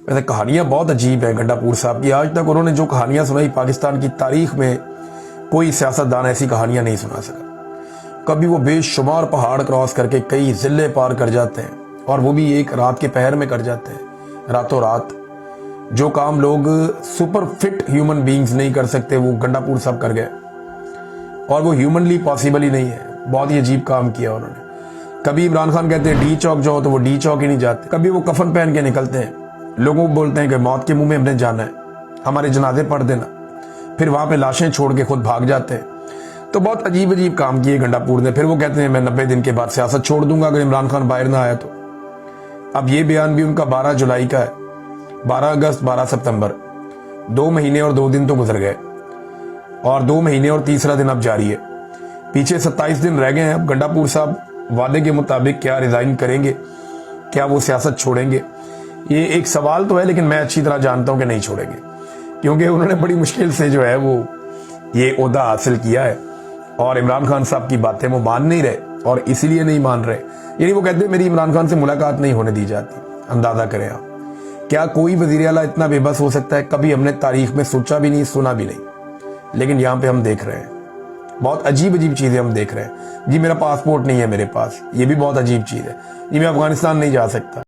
वैसे कहानियाँ बहुत अजीब हैं गंडापुर साहब की। आज तक उन्होंने जो कहानियाँ सुनाई पाकिस्तान की तारीख में कोई सियासतदान ऐसी कहानियाँ नहीं सुना सका। कभी वो बेशुमार पहाड़ क्रॉस करके कई जिले पार कर जाते हैं, और वो भी एक रात के पहर में कर जाते हैं, रातों रात। जो काम लोग सुपर फिट ह्यूमन बींग्स नहीं कर सकते वो गंडापुर साहब कर गए, और वो ह्यूमनली पॉसिबल ही नहीं है। बहुत ही अजीब काम किया उन्होंने। कभी इमरान खान कहते हैं डी चौक जाओ तो वो डी चौक ही नहीं जाते। कभी वो कफन पहन के निकलते हैं, लोगों को बोलते हैं कि मौत के मुंह में हमने जाना है, हमारे जनाजे पढ़ देना, फिर वहां पे लाशें छोड़ के खुद भाग जाते हैं। तो बहुत अजीब अजीब काम किए गंडापुर ने। फिर वो कहते हैं मैं 90 दिन के बाद सियासत छोड़ दूंगा अगर इमरान खान बाहर ना आया तो। अब ये बयान भी उनका 12 जुलाई का है। 12 अगस्त 12 सितंबर 2 महीने और 2 दिन तो गुजर गए, और 2 महीने और तीसरा दिन अब जारी है। पीछे 27 दिन रह गए हैं। अब गंडापुर साहब वादे के मुताबिक क्या रिजाइन करेंगे, क्या वो सियासत छोड़ेंगे, ये एक सवाल तो है, लेकिन मैं अच्छी तरह जानता हूं कि नहीं छोड़ेंगे, क्योंकि उन्होंने बड़ी मुश्किल से जो है वो ये ओहदा हासिल किया है, और इमरान खान साहब की बातें वो मान नहीं रहे, और इसीलिए नहीं मान रहे। यानी वो कहते हैं मेरी इमरान खान से मुलाकात नहीं होने दी जाती। अंदाजा करें आप, क्या कोई वजीर आला इतना बेबस हो सकता है? कभी हमने तारीख में सोचा भी नहीं, सुना भी नहीं, लेकिन यहां पे हम देख रहे हैं। बहुत अजीब अजीब चीजें हम देख रहे हैं। जी मेरा पासपोर्ट नहीं है मेरे पास, ये भी बहुत अजीब चीज है। जी मैं अफगानिस्तान नहीं जा सकता।